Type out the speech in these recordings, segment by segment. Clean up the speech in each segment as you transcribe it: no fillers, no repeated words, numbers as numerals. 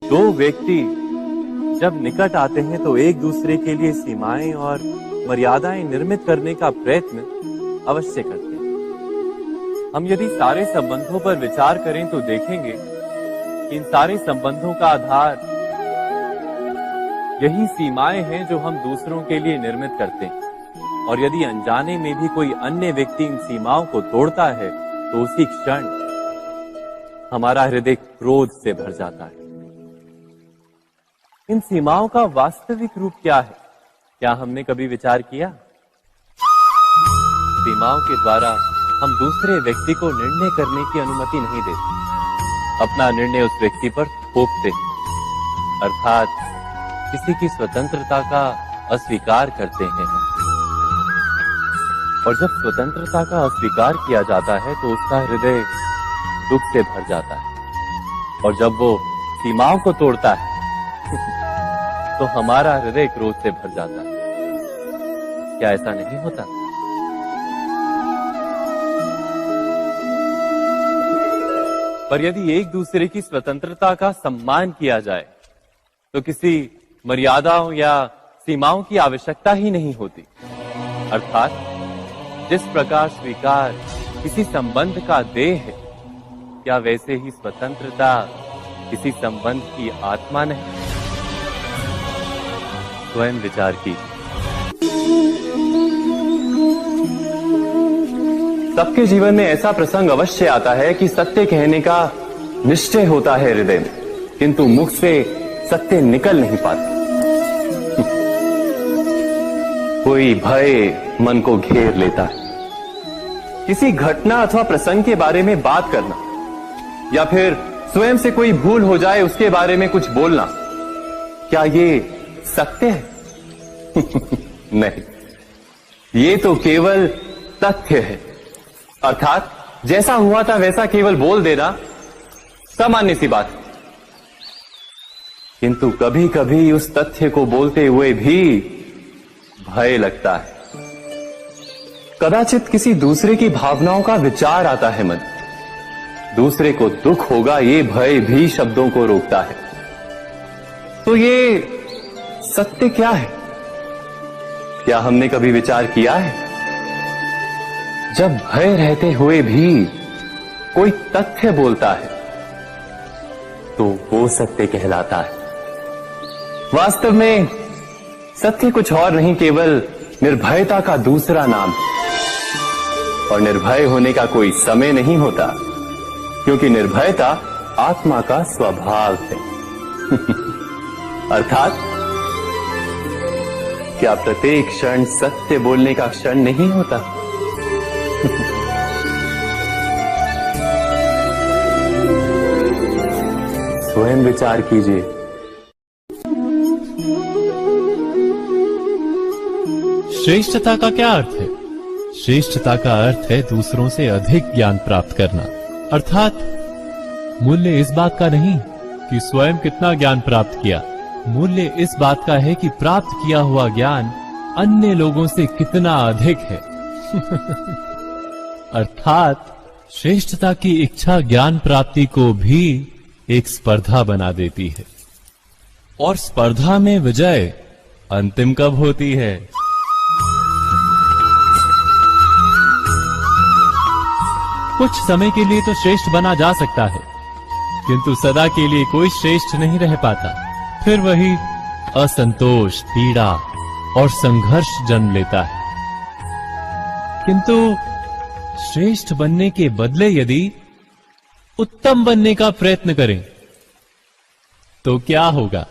दो व्यक्ति जब निकट आते हैं तो एक दूसरे के लिए सीमाएं और मर्यादाएं निर्मित करने का प्रयत्न अवश्य करते हैं। हम यदि सारे संबंधों पर विचार करें तो देखेंगे कि इन सारे संबंधों का आधार यही सीमाएं हैं जो हम दूसरों के लिए निर्मित करते हैं। और यदि अनजाने में भी कोई अन्य व्यक्ति इन सीमाओं को तोड़ता है तो उसी क्षण हमारा हृदय क्रोध से भर जाता है। इन सीमाओं का वास्तविक रूप क्या है? क्या हमने कभी विचार किया? सीमाओं के द्वारा हम दूसरे व्यक्ति को निर्णय करने की अनुमति नहीं देते, अपना निर्णय उस व्यक्ति पर थोपते, अर्थात किसी की स्वतंत्रता का अस्वीकार करते हैं। और जब स्वतंत्रता का अस्वीकार किया जाता है तो उसका हृदय दुख से भर जाता है, और जब वो सीमाओं को तोड़ता है तो हमारा हृदय क्रोध से भर जाता है। क्या ऐसा नहीं होता? पर यदि एक दूसरे की स्वतंत्रता का सम्मान किया जाए तो किसी मर्यादाओं या सीमाओं की आवश्यकता ही नहीं होती। अर्थात जिस प्रकार स्वीकार किसी संबंध का देह है, क्या वैसे ही स्वतंत्रता किसी संबंध की आत्मा नहीं? स्वयं विचार कीजिए। सबके जीवन में ऐसा प्रसंग अवश्य आता है कि सत्य कहने का निश्चय होता है हृदय में, किंतु मुख से सत्य निकल नहीं पाता। कोई भय मन को घेर लेता है। किसी घटना अथवा प्रसंग के बारे में बात करना या फिर स्वयं से कोई भूल हो जाए उसके बारे में कुछ बोलना, क्या ये सत्य है? नहीं, ये तो केवल तथ्य है। अर्थात जैसा हुआ था वैसा केवल बोल देना सामान्य सी बात है। किंतु कभी कभी उस तथ्य को बोलते हुए भी भय लगता है। कदाचित किसी दूसरे की भावनाओं का विचार आता है मन, दूसरे को दुख होगा ये भय भी शब्दों को रोकता है। तो ये सत्य क्या है? क्या हमने कभी विचार किया है? जब भय रहते हुए भी कोई तथ्य बोलता है तो वो सत्य कहलाता है। वास्तव में सत्य कुछ और नहीं, केवल निर्भयता का दूसरा नाम है। और निर्भय होने का कोई समय नहीं होता, क्योंकि निर्भयता आत्मा का स्वभाव है। अर्थात क्या प्रत्येक क्षण सत्य बोलने का क्षण नहीं होता? स्वयं विचार कीजिए। श्रेष्ठता का क्या अर्थ है? श्रेष्ठता का अर्थ है दूसरों से अधिक ज्ञान प्राप्त करना। अर्थात मूल्य इस बात का नहीं कि स्वयं कितना ज्ञान प्राप्त किया, मूल्य इस बात का है कि प्राप्त किया हुआ ज्ञान अन्य लोगों से कितना अधिक है। अर्थात श्रेष्ठता की इच्छा ज्ञान प्राप्ति को भी एक स्पर्धा बना देती है। और स्पर्धा में विजय अंतिम कब होती है? कुछ समय के लिए तो श्रेष्ठ बना जा सकता है, किंतु सदा के लिए कोई श्रेष्ठ नहीं रह पाता। फिर वही असंतोष, पीड़ा और संघर्ष जन्म लेता है। किंतु श्रेष्ठ बनने के बदले यदि उत्तम बनने का प्रयत्न करें तो क्या होगा?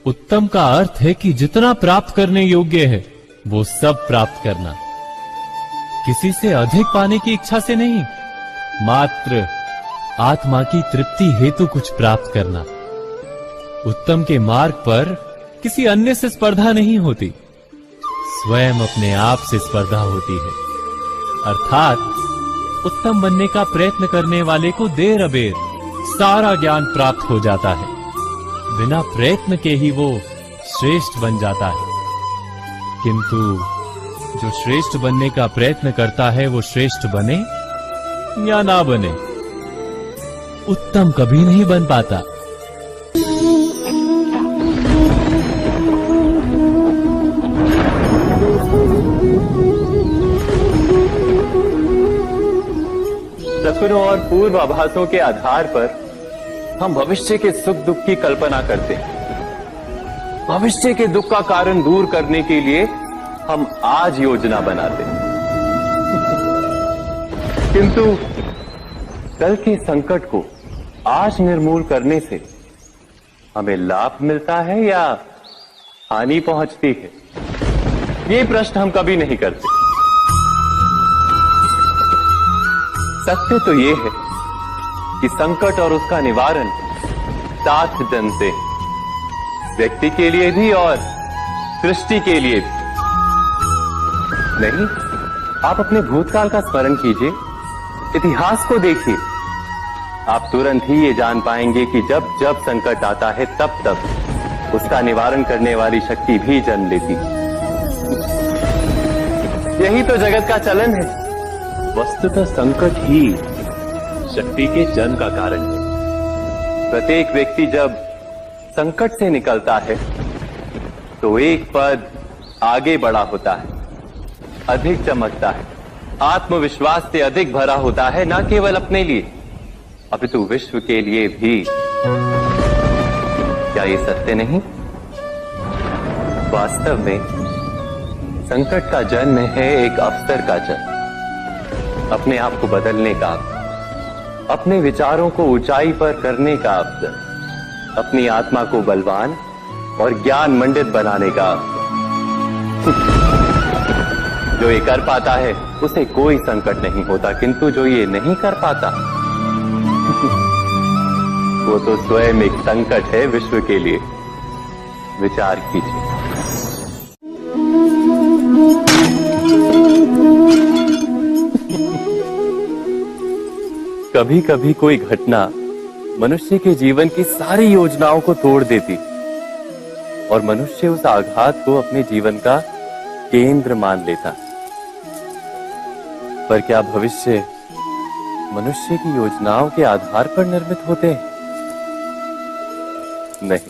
उत्तम का अर्थ है कि जितना प्राप्त करने योग्य है वो सब प्राप्त करना, किसी से अधिक पाने की इच्छा से नहीं, मात्र आत्मा की तृप्ति हेतु कुछ प्राप्त करना। उत्तम के मार्ग पर किसी अन्य से स्पर्धा नहीं होती, स्वयं अपने आप से स्पर्धा होती है। अर्थात उत्तम बनने का प्रयत्न करने वाले को देर अबेर सारा ज्ञान प्राप्त हो जाता है, बिना प्रयत्न के ही वो श्रेष्ठ बन जाता है। किंतु जो श्रेष्ठ बनने का प्रयत्न करता है वो श्रेष्ठ बने या ना बने, उत्तम कभी नहीं बन पाता। सपनों और पूर्वाभासों के आधार पर हम भविष्य के सुख दुख की कल्पना करते हैं। भविष्य के दुख का कारण दूर करने के लिए हम आज योजना बनाते हैं। किंतु कल के संकट को आज निर्मूल करने से हमें लाभ मिलता है या हानि पहुंचती है, ये प्रश्न हम कभी नहीं करते। सत्य तो ये है कि संकट और उसका निवारण साथ जन से है, व्यक्ति के लिए भी और सृष्टि के लिए भी। नहीं, आप अपने भूतकाल का स्मरण कीजिए, इतिहास को देखिए, आप तुरंत ही ये जान पाएंगे कि जब जब संकट आता है तब तब उसका निवारण करने वाली शक्ति भी जन्म लेती है। यही तो जगत का चलन है। वस्तुतः संकट ही शक्ति के जन्म का कारण है। प्रत्येक व्यक्ति जब संकट से निकलता है तो एक पद आगे बढ़ा होता है, अधिक चमकता है, आत्मविश्वास से अधिक भरा होता है, न केवल अपने लिए अपितु विश्व के लिए भी। क्या ये सत्य नहीं? वास्तव में संकट का जन्म है एक अवसर का जन्म, अपने आप को बदलने का अवसर, अपने विचारों को ऊंचाई पर करने का अवसर, अपनी आत्मा को बलवान और ज्ञान मंडित बनाने का अवसर। जो ये कर पाता है उसे कोई संकट नहीं होता, किंतु जो ये नहीं कर पाता वो तो स्वयं एक संकट है विश्व के लिए। विचार कीजिए। कभी कभी कोई घटना मनुष्य के जीवन की सारी योजनाओं को तोड़ देती और मनुष्य उस आघात को अपने जीवन का केंद्र मान लेता। पर क्या भविष्य मनुष्य की योजनाओं के आधार पर निर्मित होते हैं? नहीं।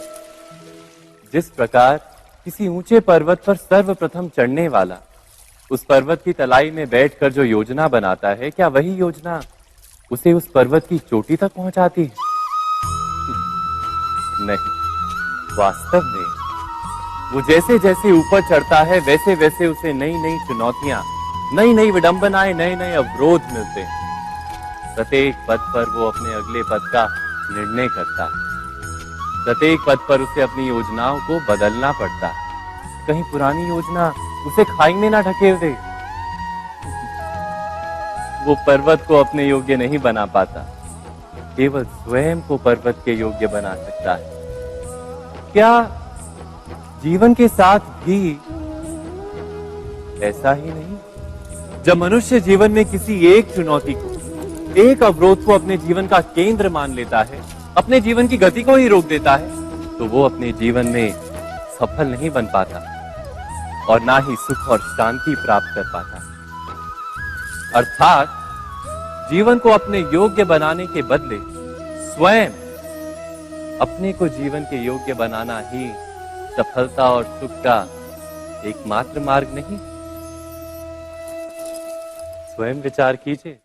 जिस प्रकार किसी ऊंचे पर्वत पर सर्वप्रथम चढ़ने वाला उस पर्वत की तलाई में बैठकर जो योजना बनाता है, क्या वही योजना उसे उस पर्वत की चोटी तक पहुंचाती है? नहीं। वास्तव में वो जैसे जैसे ऊपर चढ़ता है वैसे वैसे उसे नई नई चुनौतियां, नई नई विडंबनाएं, नए नए अवरोध मिलते हैं। प्रत्येक पद पर वो अपने अगले पद का निर्णय करता है। प्रत्येक पद पर उसे अपनी योजनाओं को बदलना पड़ता है। कहीं पुरानी योजना उसे खाई में ना ढकेल दे। वो पर्वत को अपने योग्य नहीं बना पाता, केवल स्वयं को पर्वत के योग्य बना सकता है। क्या जीवन के साथ भी ऐसा ही नहीं? जब मनुष्य जीवन में किसी एक चुनौती को, एक अवरोध को अपने जीवन का केंद्र मान लेता है, अपने जीवन की गति को ही रोक देता है, तो वो अपने जीवन में सफल नहीं बन पाता और ना ही सुख और शांति प्राप्त कर पाता। अर्थात जीवन को अपने योग्य बनाने के बदले स्वयं अपने को जीवन के योग्य बनाना ही सफलता और सुख का एकमात्र मार्ग नहीं। स्वयं विचार कीजिए।